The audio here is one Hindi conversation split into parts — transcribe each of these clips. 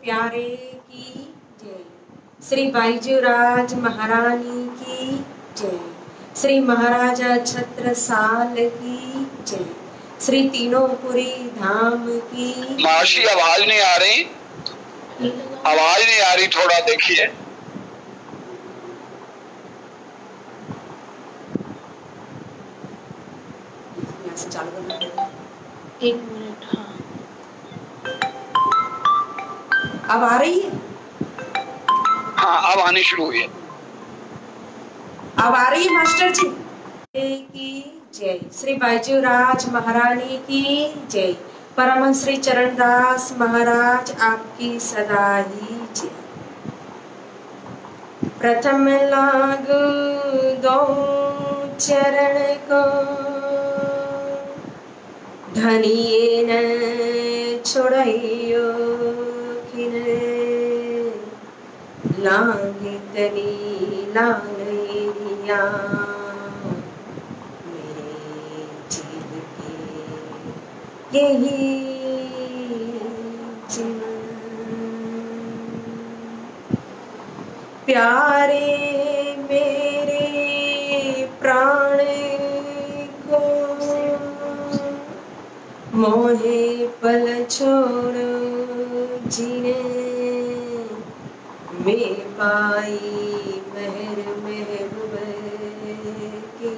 प्यारे की जय। श्री बाईजूराज महारानी की जय। श्री महाराजा छत्रसाल की जय। श्री तीनोंपुरी धाम की। मासी आवाज नहीं आ रही, आवाज नहीं आ रही, थोड़ा देखिए। एक मिनट। हाँ, अब आ रही है? हाँ, अब आनी शुरू हुई है। अब आ रही है मास्टर जी की जय। श्री बाईजूराज महारानी की जय। परमहंस श्री चरणदास महाराज आपकी सदा ही जय। प्रथम लागू दो चरण को, धनिये न छोड़ियो खिने, लागे तनी लालिया मेरे जीव के यही जीवन। प्यारे मेरे प्राण को, मोहे पल छोड़ो जीने, मैं पाई मेहर महबूब की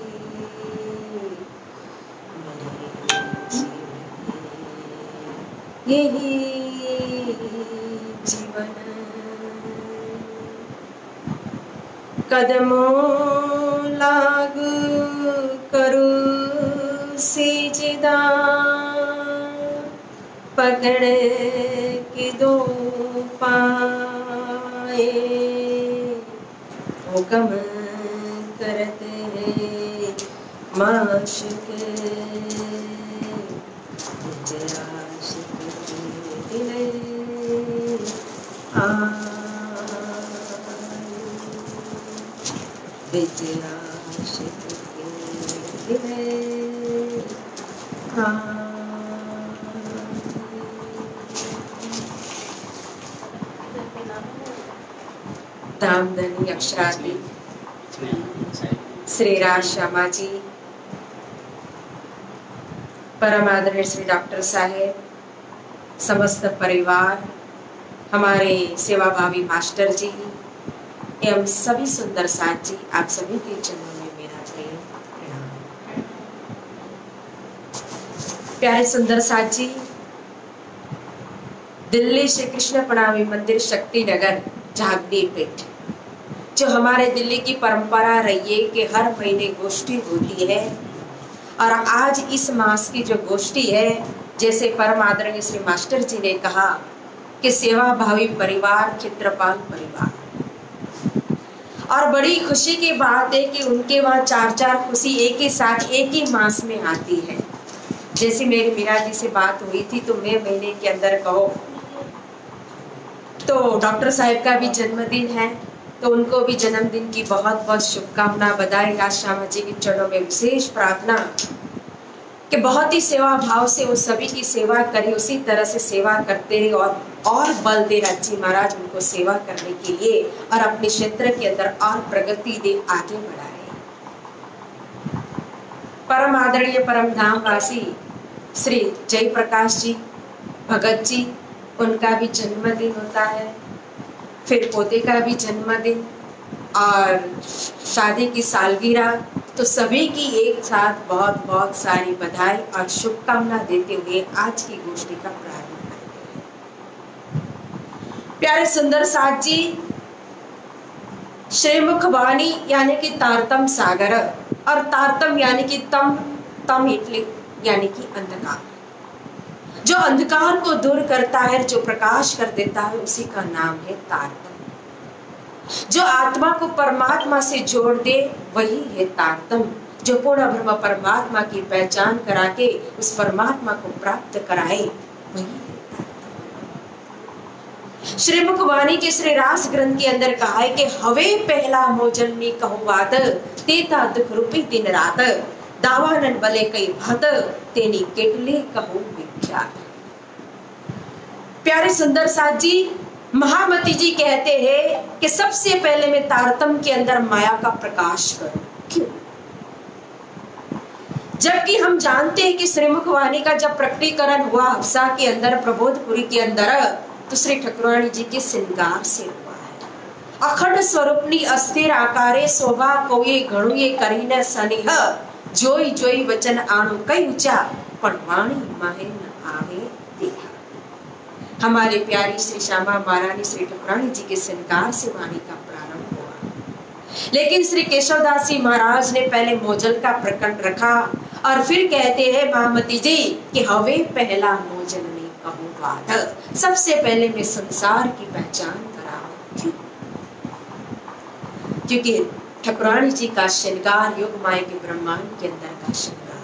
मेरे जीवन यही जीवन। कदमों लागू करू सिजदा, पकड़ के दो पाए, हुक्म करते हैं माशिक आशिक के दिल आए, आशिक के दिल आए। धामधनी अक्षरार्थी श्री राज श्यामा जी, परम आदरणीय श्री डॉक्टर साहेब, समस्त परिवार, हमारे सेवाभावी मास्टर जी एवं सभी सुंदर साथ जी, आप सभी के चरणों में मेरा प्रेम प्रणाम। प्यारे सुंदर साथ जी, दिल्ली श्री कृष्ण प्रणामी मंदिर शक्ति नगर झागदी पीठ, जो हमारे दिल्ली की परंपरा रही है कि हर महीने गोष्ठी होती है, और आज इस मास की जो गोष्ठी है, जैसे परम आदरणीय श्री मास्टर जी ने कहा कि सेवा भावी परिवार, चित्रपाल परिवार, और बड़ी खुशी की बात है कि उनके वहाँ चार चार खुशी एक ही साथ एक ही मास में आती है। जैसे मेरी मीरा जी से बात हुई थी तो मैं महीने के अंदर कहो तो डॉक्टर साहब का भी जन्मदिन है, तो उनको भी जन्मदिन की बहुत बहुत शुभकामना, बधाई। राज श्यामा जी के चरणों में विशेष प्रार्थना कि बहुत ही सेवा भाव से वो सभी की सेवा करे, उसी तरह से सेवा करते रहे और बल दे राज्य महाराज उनको सेवा करने के लिए, और अपने क्षेत्र के अंदर और प्रगति दे, आगे बढ़ाए। परम आदरणीय परम धाम वासी श्री जयप्रकाश जी भगत जी, उनका भी जन्मदिन होता है, फिर पोते का भी जन्मदिन और शादी की सालगिरह, तो सभी की एक साथ बहुत बहुत सारी बधाई और शुभकामना देते हुए आज की गोष्ठी का प्रारंभ करते हैं। प्यारे सुंदर साथ जी, श्रीमुख वाणी यानी कि तारतम सागर, और तारतम यानी कि तम इटली यानी कि अंधकार, जो अंधकार को दूर करता है, जो प्रकाश कर देता है, उसी का नाम है तारतम। जो आत्मा को परमात्मा से जोड़ दे वही है तारतम, जो पूर्ण ब्रह्म परमात्मा की पहचान करा के उस परमात्मा को प्राप्त कराए वही है तारतम। श्रीमुख वाणी के श्री रास ग्रंथ के अंदर कहा है कि हवे पहला मोजन में कहो बात, तेता दुख रूपी दिन रात, दावानन बले कई भात, तेनी केटले कहो विख्यात। प्यारे सुंदर साथ जी, महामती जी कहते हैं कि सबसे पहले मैं तारतम के अंदर माया का प्रकाश करूं। क्यों? जबकि हम जानते हैं कि श्रीमुख वाणी का जब प्रकटीकरण हुआ हफ्सा के अंदर, प्रबोधपुरी के अंदर, तो श्री ठाकुराणी जी के श्रृंगार से हुआ है। अखंड स्वरूपनी अस्थिर आकारे शोभा कोई घणुए करीने सनिह, जोई जोई वचन आणु कई ऊंचा, पण वाणी माहे न आवे देखा। हमारे प्यारी श्री श्यामा महारानी श्री ठाकुराणी जी के श्रृंगार से वाणी का प्रारंभ हुआ, लेकिन श्री केशवदास जी महाराज ने पहले मोजल का प्रकट रखा और फिर कहते हैं महामती जी कि हवे पहला मोजल ने कहूँ बात, सबसे पहले मैं संसार की पहचान कराऊं। क्यों? क्योंकि ठाकुराणी जी का श्रृंगार योग माया के ब्रह्मांड के अंदर का श्रृंगार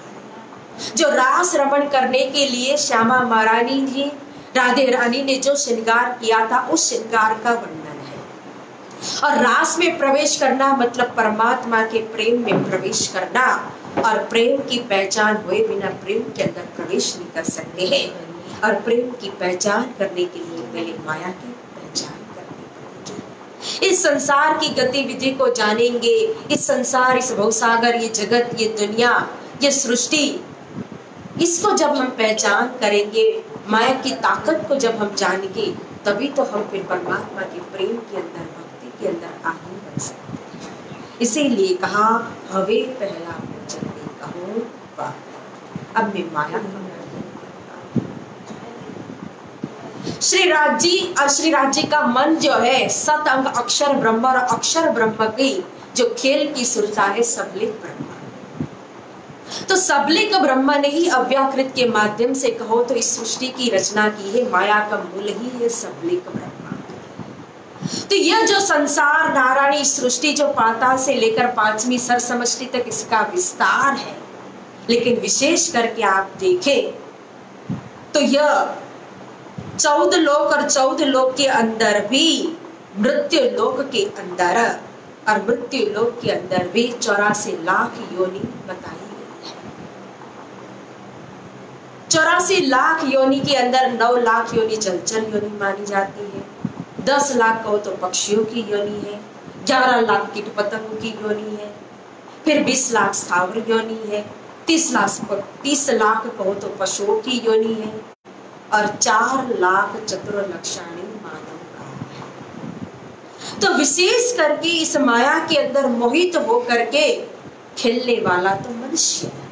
है। जो रास रमण करने के लिए श्यामा महारानी जी राधे रानी ने जो श्रृंगार किया था, उस श्रृंगार का वर्णन है। और रास में प्रवेश करना मतलब परमात्मा के प्रेम में प्रवेश करना, और प्रेम की पहचान हुए बिना प्रेम के अंदर प्रवेश नहीं कर सकते हैं। और प्रेम की पहचान करने के लिए पहले माया की पहचान करनी पड़ेगी। इस संसार की गतिविधि को जानेंगे, इस संसार, इस भवसागर, ये जगत, ये दुनिया, ये सृष्टि, इसको जब हम पहचान करेंगे, माया की ताकत को जब हम जानेंगे, तभी तो हम फिर परमात्मा के प्रेम के अंदर, भक्ति के अंदर आगे बढ़ सकते हैं। इसीलिए कहा हवे पहला मोचन में कहूं बात। अब मैं माया का श्री राज जी का मन जो है सत अंग अक्षर ब्रह्म, और अक्षर ब्रह्म की जो खेल की सुरता है सबलिक ब्रह्म। तो सबलिक ब्रह्म ने ही अव्याकृत के माध्यम से कहो तो इस सृष्टि की रचना की है। माया का मूल ही है सबलिक ब्रह्म। तो यह जो संसार नारायणी सृष्टि जो पाताल से लेकर पांचवी सर समष्टि तक इसका विस्तार है, लेकिन विशेष करके आप देखें तो यह 14 लोक और 14 लोक के अंदर भी मृत्यु लोक के अंदर, और मृत्यु लोक के अंदर भी 84 लाख योनि बताई गई है। 84 लाख योनि के अंदर 9 लाख योनि जलचर योनि मानी जाती है, 10 लाख कहो तो पक्षियों की योनि है, 11 लाख कीट पतंगों की योनि है, फिर 20 लाख स्थावर योनि है, 30 लाख कहो तो पशुओं की योनि है, और 4 लाख चतुर्लक्षाणी मानव का है। तो विशेष करके इस माया के अंदर मोहित होकर के खेलने वाला तो मनुष्य है।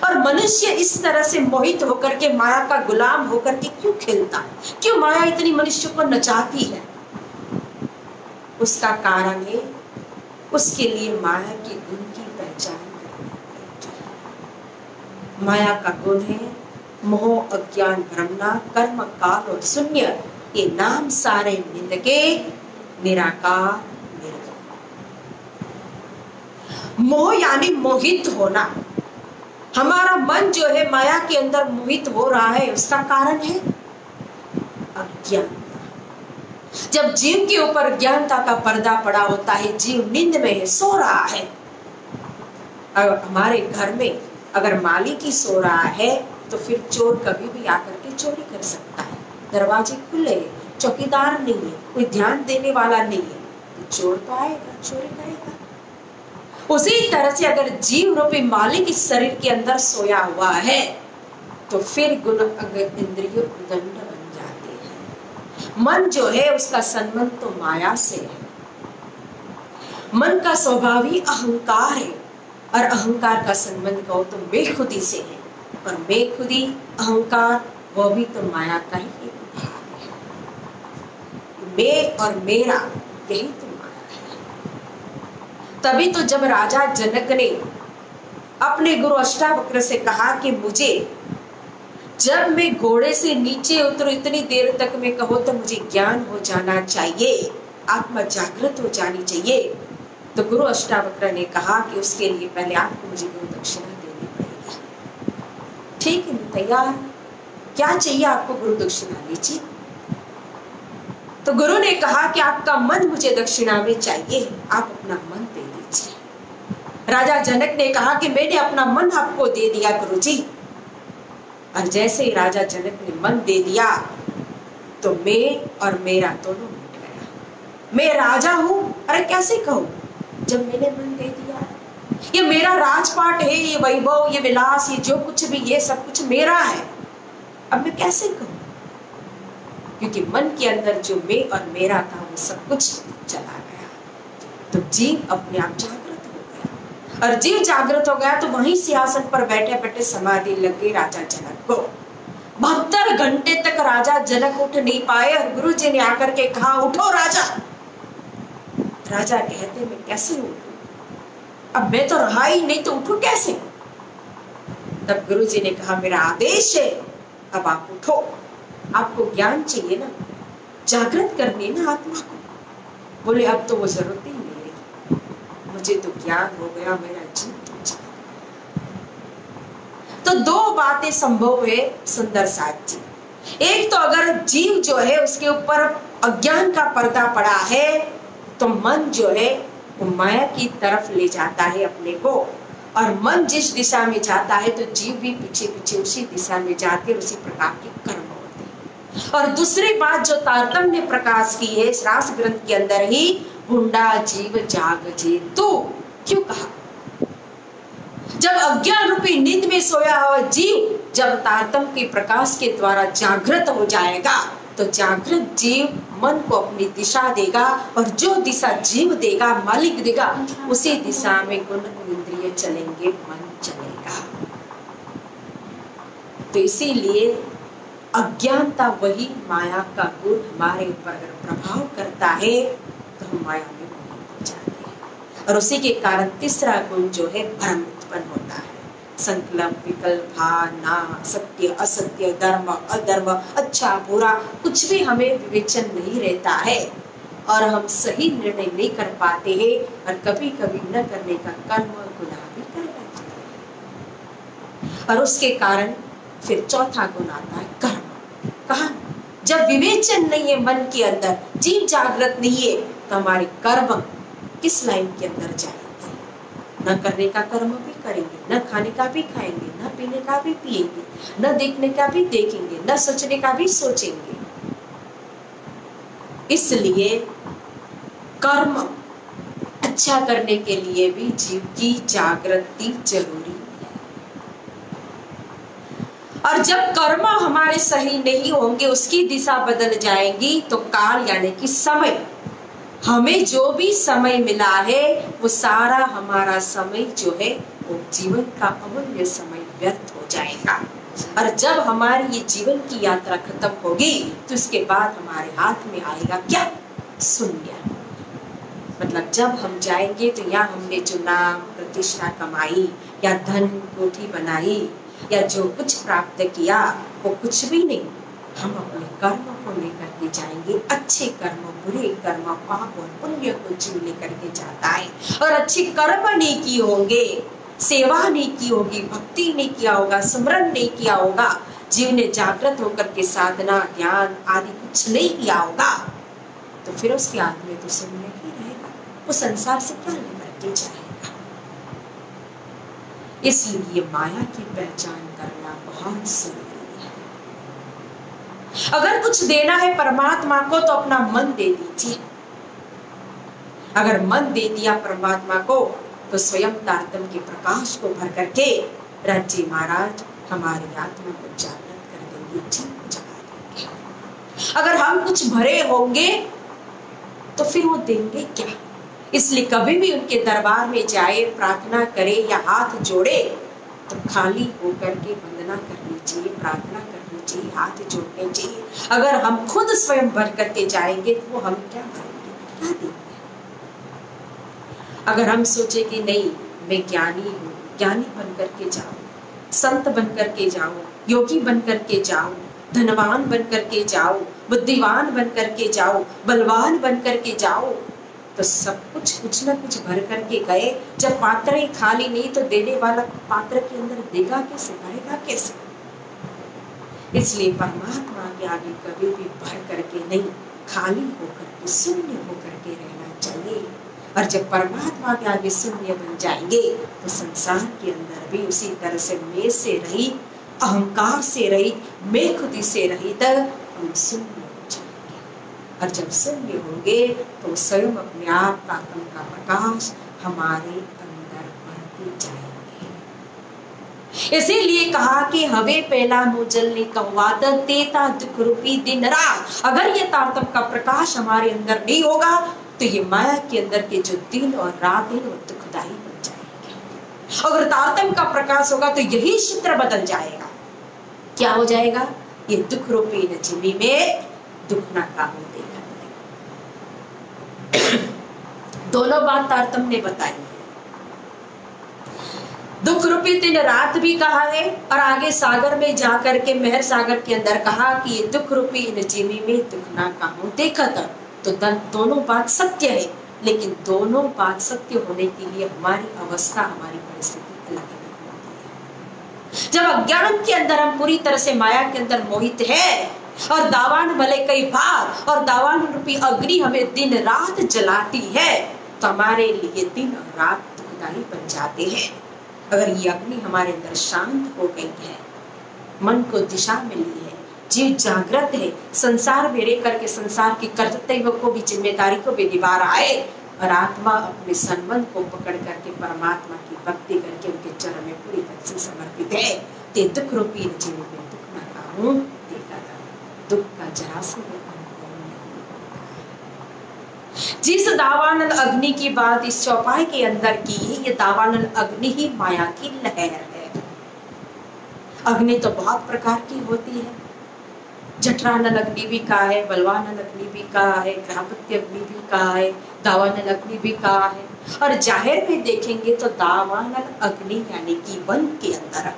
और मनुष्य इस तरह से मोहित होकर के माया का गुलाम होकर के क्यों खेलता है? क्यों माया इतनी मनुष्य को नचाती है? उसका कारण है उसके लिए माया के गुण की पहचान करनी पड़ेगी। माया का गुण है मोह, अज्ञान, भ्रमना, कर्म, काल और शून्य, ये नाम सारे निंद के निराकार निर्गुण। मोह यानी मोहित होना। हमारा मन जो है माया के अंदर मोहित हो रहा है, उसका कारण है अज्ञान। जब जीव के ऊपर ज्ञानता का पर्दा पड़ा होता है, जीव नींद में है, सो रहा है। अगर हमारे घर में अगर मालिक ही सो रहा है तो फिर चोर कभी भी आकर के चोरी कर सकता है। दरवाजे खुले, चौकीदार नहीं है, कोई ध्यान देने वाला नहीं है, तो चोर तो आएगा, चोरी करेगा। उसी तरह से अगर जीव रूपी मालिक इस शरीर के अंदर सोया हुआ है तो फिर गुण इंद्रियों उदंड बन जाते हैं। मन जो है उसका संबंध तो माया से है। मन का स्वभाव ही अहंकार है, और अहंकार का संबंध कहो तो बेखुदी से है, और बेखुदी अहंकार वो भी तो माया का ही एक भाग है। मैं और मेरा यही तो माया है। तभी तो जब राजा जनक ने अपने गुरु अष्टावक्र से कहा कि मुझे जब मैं घोड़े से नीचे उतरूं इतनी देर तक मैं कहो तो मुझे ज्ञान हो जाना चाहिए, आत्मा जागृत हो जानी चाहिए, तो गुरु अष्टावक्र ने कहा कि उसके लिए पहले आपको मुझे गुरु दक्षिणा देनी पड़ेगी। ठीक है, मैं तैयार, क्या चाहिए आपको? गुरु दक्षिणा लीजिए। तो गुरु ने कहा कि आपका मन मुझे दक्षिणा में चाहिए, आप अपना मन दे दीजिए। राजा जनक ने कहा कि मैंने अपना मन आपको दे दिया गुरुजी। और जैसे ही राजा जनक ने मन दे दिया तो मैं और मेरा दोनों मिट गया। मैं राजा हूं, अरे कैसे कहूं जब मैंने मन दे दिया। ये मेरा राजपाट है, ये वैभव, ये विलास, ये जो कुछ भी, ये सब कुछ मेरा है। अब मैं कैसे कहूं, क्योंकि मन के अंदर जो मैं और मेरा था वो सब कुछ चला गया। तो जीव अपने आप जागृत हो गया, और जीव जागृत हो गया तो वहीं सिंहासन पर बैठे बैठे समाधि लग गई राजा जनक को। 72 घंटे तक राजा जनक उठ नहीं पाए, और गुरु जी ने आकर के कहा, उठो राजा। राजा कहते, मैं कैसे उठूं, अब मैं तो रहा ही नहीं, तो उठूं कैसे। तब गुरु जी ने कहा, मेरा आदेश है, अब आप उठो। आपको ज्ञान चाहिए ना, जागृत करनी ना आत्मा को। बोले, अब तो वो जरूरत ही नहीं रही, मुझे तो ज्ञान हो गया, मेरा जीव तो जाग गया। तो दो बातें संभव है सुंदर साथ जी। एक तो अगर जीव जो है उसके ऊपर अज्ञान का पर्दा पड़ा है, तो मन जो है वो माया की तरफ ले जाता है अपने को, और मन जिस दिशा में जाता है तो जीव भी पीछे पीछे उसी दिशा में जाते, उसी प्रकार के कर्म होते हैं। और दूसरी बात जो तारतम्य ने प्रकाश की है रास ग्रंथ के अंदर ही, हुंडा जीव जाग जे तू, क्यों कहा। जब अज्ञान रूपी नींद में सोया हुआ जीव जब तारतम्य के प्रकाश के द्वारा जागृत हो जाएगा, तो जागृत जीव मन को अपनी दिशा देगा, और जो दिशा जीव देगा, मालिक देगा, उसी दिशा में गुण इंद्रिय चलेंगे, मन चलेगा। तो इसीलिए अज्ञानता वही माया का गुण हमारे ऊपर अगर प्रभाव करता है तो हम माया में हो जाते हैं, और उसी के कारण तीसरा गुण जो है भ्रम उत्पन्न होता है। संकल्प, विकल्प, भावना, सत्य असत्य, धर्म अधर्म, अच्छा बुरा, कुछ भी हमें विवेचन नहीं रहता है, और हम सही निर्णय नहीं कर पाते हैं, और कभी कभी न करने का कर्म गुनाह भी कर बैठते हैं। और उसके कारण फिर चौथा गुण आता है कर्म। कहा, जब विवेचन नहीं है मन के अंदर, जीव जागृत नहीं है, तो हमारे कर्म किस लाइन के अंदर जाएंगे। न करने का कर्म भी करेंगे, न खाने का भी खाएंगे, न पीने का भी पिएंगे, न देखने का भी देखेंगे, न सोचने का भी सोचेंगे। इसलिए कर्म अच्छा करने के लिए भी जीव की जागृति जरूरी है। और जब कर्म हमारे सही नहीं होंगे, उसकी दिशा बदल जाएगी, तो काल यानी कि समय, हमें जो भी समय मिला है वो सारा हमारा समय जो है वो जीवन का अमूल्य समय व्यर्थ हो जाएगा। और जब हमारी ये जीवन की यात्रा खत्म होगी, तो उसके बाद हमारे हाथ में आएगा क्या, शून्य। मतलब जब हम जाएंगे तो या हमने जो नाम प्रतिष्ठा कमाई, या धन कोठी बनाई, या जो कुछ प्राप्त किया, वो कुछ भी नहीं। हम अपने कर्म को लेकर के जाएंगे, अच्छे कर्म, बुरे कर्म, पाप और पुण्य को जीव लेकर के जाता है। और अच्छे कर्म नहीं किए होंगे, सेवा नहीं की होगी, भक्ति नहीं किया होगा, स्मरण नहीं किया होगा, जीव ने जागृत होकर के साधना ज्ञान आदि कुछ नहीं किया होगा, तो फिर उसके आत्मा में तो शून्य ही रहेगा। वो संसार से क्या लेकर के जाएगा। इसलिए माया की पहचान करना बहुत जरूरी है। अगर कुछ देना है परमात्मा को तो अपना मन दे दीजिए। अगर मन दे दिया परमात्मा को तो स्वयं तारतम्य के प्रकाश को भर करके राज्य महाराज हमारी आत्मा को जागृत कर देंगे, जीव को जगा देंगे। अगर हम कुछ भरे होंगे तो फिर वो देंगे क्या। इसलिए कभी भी उनके दरबार में जाए, प्रार्थना करे या हाथ जोड़े तो खाली होकर के वंदना करनी चाहिए, प्रार्थना करनी चाहिए, हाथ जोड़ने चाहिए। अगर हम खुद स्वयं भर करके जाएंगे तो वो हम क्या भरेंगे, क्या देंगे। अगर हम सोचे कि नहीं मैं ज्ञानी हूँ, ज्ञानी बन करके जाऊं, संत बन करके जाऊं, योगी बन करके जाऊं, धनवान बन करके जाऊं, बुद्धिवान बन करके जाऊं, बलवान बन करके जाऊं, तो सब कुछ न कुछ भर करके गए। जब पात्र ही खाली नहीं तो देने वाला पात्र के अंदर देगा कैसे, भरेगा कैसे। इसलिए परमात्मा के आगे कभी भी भर करके नहीं, खाली होकर के शून्य होकर के रहना चाहिए। और जब परमात्मा के आगे शून्य बन जाएंगे तो संसार के अंदर भी उसी तरह से मैं से रही, अहंकार से रही, मैं खुदी से रही तक हम शून्य हो और जब शून्य होंगे तो स्वयं अपने आप तारतम्य का प्रकाश हमारे अंदर बढ़ते जाएंगे। इसीलिए कहा कि हवे पहला मुजलने कहवात तेता दुख रूपी दिन रात। अगर ये तारतम्य का प्रकाश हमारे अंदर नहीं होगा तो ये माया के अंदर के जो दिन और रात है वो दुखदायी बन जाएंगे। अगर तारतम्य का प्रकाश होगा तो यही चित्र बदल जाएगा। क्या हो जाएगा? ये दुख रूपी नजीमी में दुख ना काबू देगा। दोनों बात तारतम्य ने बताई। दुख रूपी दिन रात भी कहा है और आगे सागर में जाकर के मेहर सागर के अंदर कहा कि ये दुख रूपी नजीमी में दुख ना काबू देखा था। तो दोनों बात सत्य है, लेकिन दोनों बात सत्य होने के लिए हमारी अवस्था, हमारी परिस्थिति अलग अलग होती है। जब अज्ञान के अंदर हम पूरी तरह से माया के अंदर मोहित है और दावान भले कई बार और दावान रूपी अग्नि हमें दिन रात जलाती है तो हमारे लिए दिन और रात दुखदायी बन जाते हैं। अगर ये अग्नि हमारे अंदर शांत हो गई है, मन को दिशा मिली है, जीव जागृत है, संसार में रह करके संसार की कर्तव्य को भी, जिम्मेदारी को भी निभा रहा है और आत्मा अपने संबंध को पकड़ करके परमात्मा की भक्ति करके उनके चरण में पूरी तरह से समर्पित है, ते दुख रूपी जीवन में दुख ना काहूं देखा था। दुख का जरा सा जिस दावानल अग्नि की बात इस चौपाई के अंदर की, ये दावानल अग्नि ही माया की लहर है। अग्नि तो बहुत प्रकार की होती है। जठरानल अग्नि भी कहा है, बलवानल अग्नि भी कहा है, ग्राहपत्य अग्नि भी कहा है, दावानल अग्नि भी कहा है। और जाहिर में देखेंगे तो दावानल अग्नि यानी कि वन के अंदर,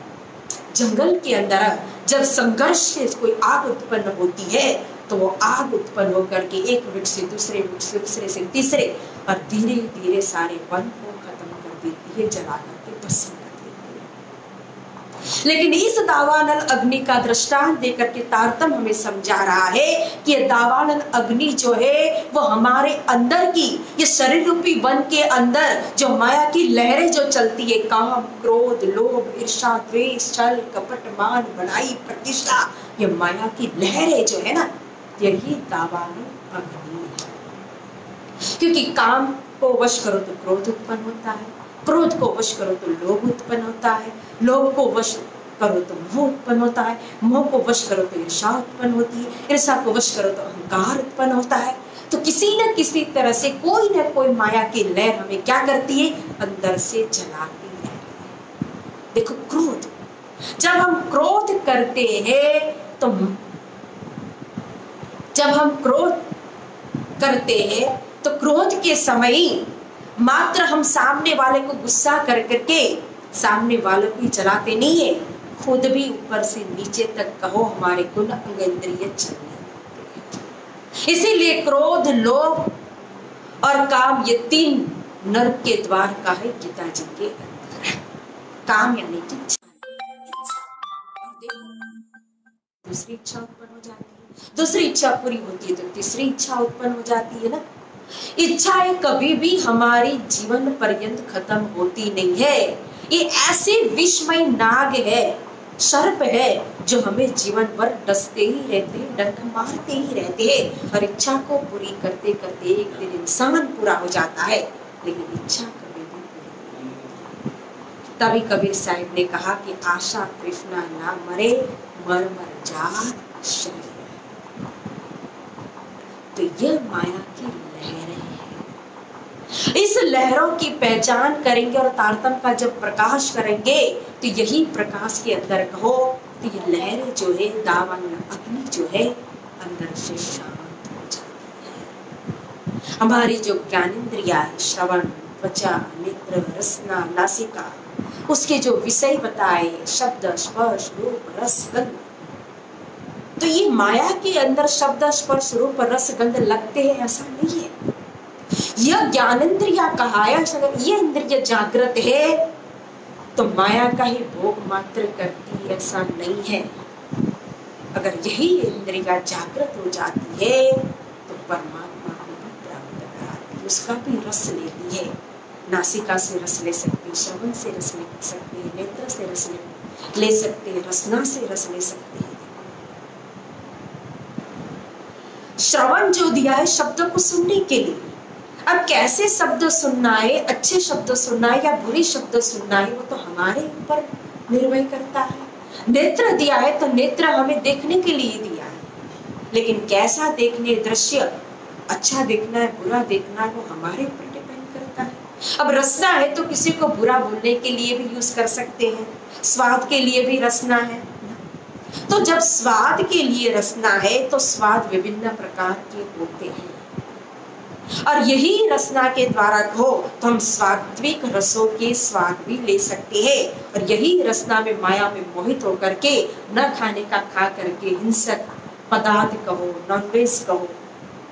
जंगल के अंदर जब संघर्ष से कोई आग उत्पन्न होती है तो वो आग उत्पन्न होकर के एक वृक्ष से दूसरे वृक्ष से दूसरे से तीसरे और धीरे धीरे सारे वन को खत्म कर देती है, जला करके भस्म कर देती है। लेकिन इस दावानल अग्नि का दृष्टांत देकर के तारतम्य हमें समझा रहा है कि ये दावानल अग्नि जो है वो हमारे अंदर की, ये शरीर रूपी वन के अंदर जो माया की लहरें जो चलती है, काम, क्रोध, लोभ, ईर्ष्या, द्वेष, छल, कपट, मान, बड़ाई, प्रतिष्ठा, ये माया की लहरें जो है ना, यही दावानल अग्नि है। क्योंकि काम को वश करो तो क्रोध उत्पन्न होता है, क्रोध को वश करो तो लोभ उत्पन्न होता है, लोभ को वश करो तो मोह उत्पन्न होता है, मोह को वश करो तो ईर्ष्या उत्पन्न होती है, ईर्ष्या को वश करो तो अहंकार उत्पन्न होता है। तो किसी न किसी तरह से कोई न कोई माया की लहर हमें क्या करती है, अंदर से जलाती है। देखो क्रोध, जब हम क्रोध करते हैं तो जब हम क्रोध करते हैं तो क्रोध के समय मात्र हम सामने वाले को गुस्सा कर करके सामने वालों को जलाते नहीं है, खुद भी ऊपर से नीचे तक कहो हमारे गुण अंग इंद्रिय चलने। इसीलिए क्रोध, लोभ और काम ये तीन नरक के द्वार का है गीता जी के अंदर। काम यानी कि दूसरी इच्छा उत्पन्न हो जाती है, दूसरी इच्छा पूरी होती है तो तीसरी इच्छा उत्पन्न हो जाती है ना। इच्छाएं कभी भी हमारी जीवन पर्यंत खत्म होती नहीं है। ये ऐसे विषमय नाग है, सर्प है जो हमें जीवन भर डसते ही रहते हैं, डंक मारते ही रहते हैं और इच्छा को पूरी करते करते एक दिन इंसान पूरा हो जाता है, लेकिन इच्छा कभी भी पूरी नहीं होती। तभी कबीर साहिब ने कहा कि आशा तृष्णा ना मरे, मर मर जात शरीर। तो यह माया की लहरें हैं। इस लहरों की पहचान करेंगे और तारतम्य का जब प्रकाश करेंगे तो यही प्रकाश के अंदर कहो तो ये लहरें जो है, दावानल अग्नि जो है, अंदर से शांत हो जाती है। हमारी जो ज्ञानेंद्रिया है, श्रवण, त्वचा, नेत्र, रसना, नासिका, उसके जो विषय बताए, शब्द, स्पर्श, रूप, रस, गंध, तो ये माया के अंदर शब्द, स्पर्श, रूप, रस, गंध लगते हैं ऐसा नहीं है। यह ज्ञानेंद्रिया कहा है, ये इंद्रिय जागृत है तो माया का ही भोग मात्र करती ऐसा नहीं है। अगर यही इंद्रिया जागृत हो जाती है तो परमात्मा को भी प्राप्त कराती है, उसका भी रस लेती है। नासिका से रस ले सकती है, श्रवण से रस ले सकती है, नेत्र से रस ले सकते हैं, रसना से रस ले सकते हैं। श्रवण जो दिया है शब्दों को सुनने के लिए। अब कैसे शब्द सुनना है, अच्छे शब्द सुनना है या बुरे शब्द सुनना है, वो तो हमारे ऊपर निर्भर करता है। नेत्र दिया है तो नेत्र हमें देखने के लिए दिया है, लेकिन कैसा देखने, दृश्य अच्छा देखना है बुरा देखना है, वो हमारे ऊपर डिपेंड करता है। अब रसना है तो किसी को बुरा बोलने के लिए भी यूज कर सकते हैं, स्वाद के लिए भी रसना है। तो जब स्वाद के लिए रसना है तो स्वाद विभिन्न प्रकार के होते हैं, और यही रसना के द्वारा हो तो हम स्वात्विक रसों के स्वाद भी ले सकते हैं। और यही रसना में माया में मोहित होकर के न खाने का खा करके हिंसक पदार्थ कहो, नॉनवेज कहो,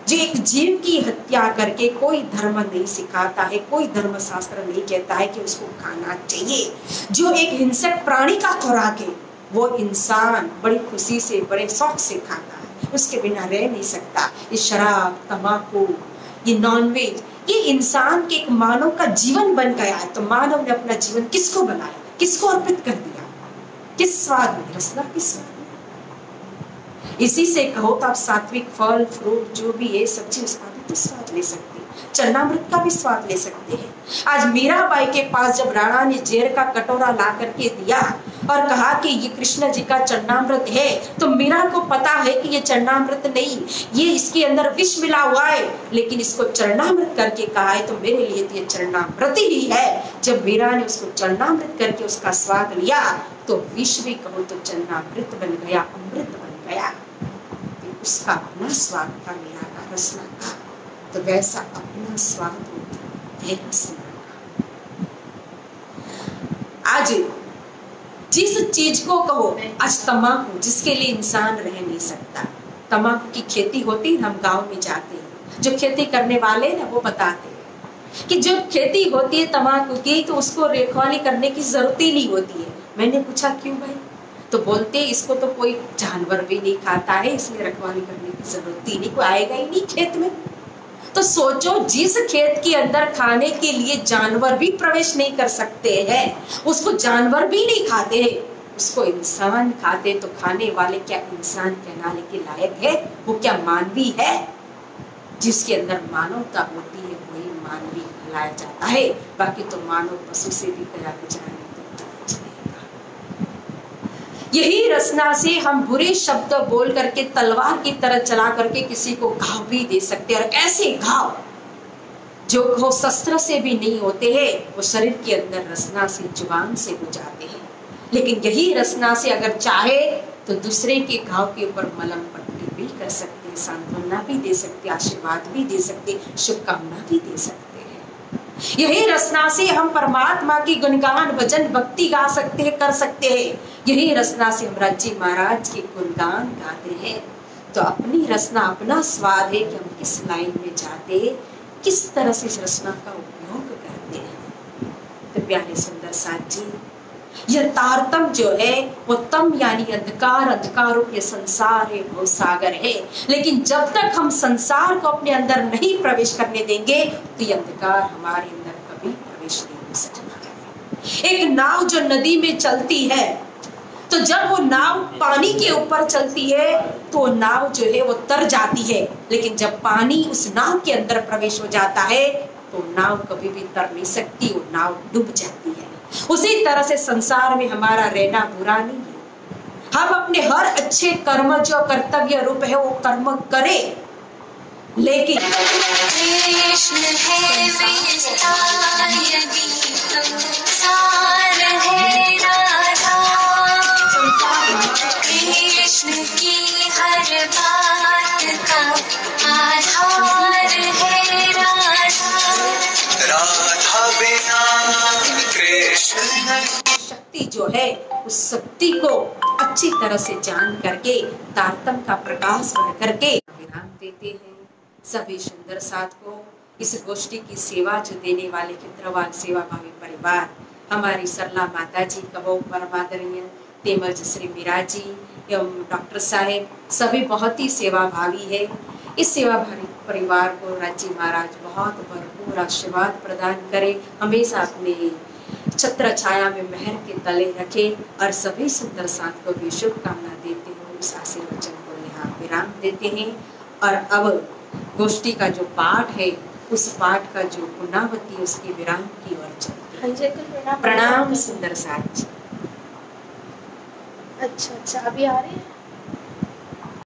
जो एक जीव की हत्या करके कोई धर्म नहीं सिखाता है, कोई धर्म शास्त्र नहीं कहता है कि उसको खाना चाहिए। जो एक हिंसक प्राणी का खुराक है वो इंसान बड़ी खुशी से बड़े शौक से खाता है, उसके बिना रह नहीं सकता। ये शराब, तंबाकू, ये नॉनवेज, ये इंसान के एक मानव का जीवन बन गया है। तो मानव ने अपना जीवन किसको बनाया, किसको अर्पित कर दिया, किस स्वाद में, रसना किस स्वाद में। इसी से कहो तो आप सात्विक फल फ्रूट जो भी है सब्जी, उसका भी तो स्वाद ले सकते हैं, चरणामृत का भी स्वाद ले सकते हैं। आज मीराबाई के पास जब राणा ने जेर का कटोरा ला करके दिया और कहा कि ये कृष्ण जी का चरणामृत है, तो मीरा को पता है कि ये चरणामृत नहीं, ये इसके अंदर विष मिला हुआ है, लेकिन इसको चरणामृत करके कहा है तो मेरे लिए तो ये चरणामृत ही है। जब मीरा ने उसको चरणामृत करके उसका स्वाद लिया तो विष भी कहो तो चरणामृत बन गया, अमृत बन गया। उसका अपना स्वाद था मीरा का, रसना का। तो वैसा अपना स्वाद होता है रसना का। आज जिस चीज को कहो, आज तम्बाकू जिसके लिए इंसान रह नहीं सकता, तम्बाकू की खेती होती, हम गांव में जाते हैं, जो खेती करने वाले ना वो बताते हैं कि जो खेती होती है तम्बाकू की तो उसको रखवाली करने की जरूरत ही नहीं होती है। मैंने पूछा क्यों भाई, तो बोलते इसको तो कोई जानवर भी नहीं खाता है, इसलिए रखवाली करने की जरूरत ही नहीं, कोई आएगा ही नहीं खेत में। तो सोचो, जिस खेत के अंदर खाने के लिए जानवर भी प्रवेश नहीं कर सकते हैं, उसको जानवर भी नहीं खाते हैं, उसको इंसान खाते, तो खाने वाले क्या इंसान कहलाने के लायक है? वो क्या मानवी है? जिसके अंदर मानवता होती है वही मानवी कहलाया जाता है। बाकी तो मानव पशु से भी कहा जाने यही रसना से हम बुरे शब्द बोल करके तलवार की तरह चला करके किसी को घाव भी दे सकते हैं, और ऐसे घाव जो घाव शस्त्र से भी नहीं होते हैं, वो शरीर के अंदर रसना से, जुबान से हो जाते हैं। लेकिन यही रसना से अगर चाहे तो दूसरे के घाव के ऊपर मलम पट्टी भी कर सकते हैं, सांत्वना भी दे सकते, आशीर्वाद भी दे सकते, शुभकामना भी दे सकते। यही रसना से हम परमात्मा की गुणगान भजन भक्ति गा सकते हैं, कर सकते हैं। यही रसना से हम राज्य महाराज के गुणगान गाते हैं। तो अपनी रसना, अपना स्वाद है कि हम किस लाइन में जाते हैं, किस तरह से इस रसना का उपयोग करते हैं। तो प्यारे सुंदर साथ जी, यह तारतम जो है वो तम यानी अंधकार, अंधकारों के संसार है, वो सागर है। लेकिन जब तक हम संसार को अपने अंदर नहीं प्रवेश करने देंगे तो ये अंधकार हमारे अंदर कभी प्रवेश नहीं हो सकता। एक नाव जो नदी में चलती है, तो जब वो नाव पानी के ऊपर चलती है तो नाव जो है वो तर जाती है, लेकिन जब पानी उस नाव के अंदर प्रवेश हो जाता है तो नाव कभी भी तर नहीं सकती, वो नाव डूब जाती है। उसी तरह से संसार में हमारा रहना बुरा नहीं है। हम अपने हर अच्छे कर्म जो कर्तव्य रूप है वो कर्म करें, लेकिन कृष्ण है विस्तार यदि संसार है राधा, कृष्ण की हर बात का आधार है राधा, राधा बिना कृष्ण। शक्ति जो है उस शक्ति को अच्छी तरह से जान करके तारतम का प्रकाश भर करके विराम देते हैं। सभी सुंदर साथ को इस गोष्ठी की सेवा जो देने वाले खिद्रवाल सेवा भावी परिवार, हमारी सरला माता जी कबो परमादरणीय तेमज श्री मीरा जी एवं डॉक्टर साहेब, सभी बहुत ही सेवा भावी है। इस सेवा भावी परिवार को राज्य महाराज बहुत भरपूर आशीर्वाद प्रदान करे, हमेशा अपने छत्र छाया में मेहर के तले रखे, और सभी सुंदर साथ को भी शुभकामना देते हुए इस आशीर्वचन को यहाँ विराम देते हैं। और अब गोष्ठी का जो पाठ है उस पाठ का जो पुनरावृत्ति उसके विराम की ओर चलती हाँ जी अंकल है। प्रणाम सुंदर साथ। अच्छा अच्छा, अभी आ रही है।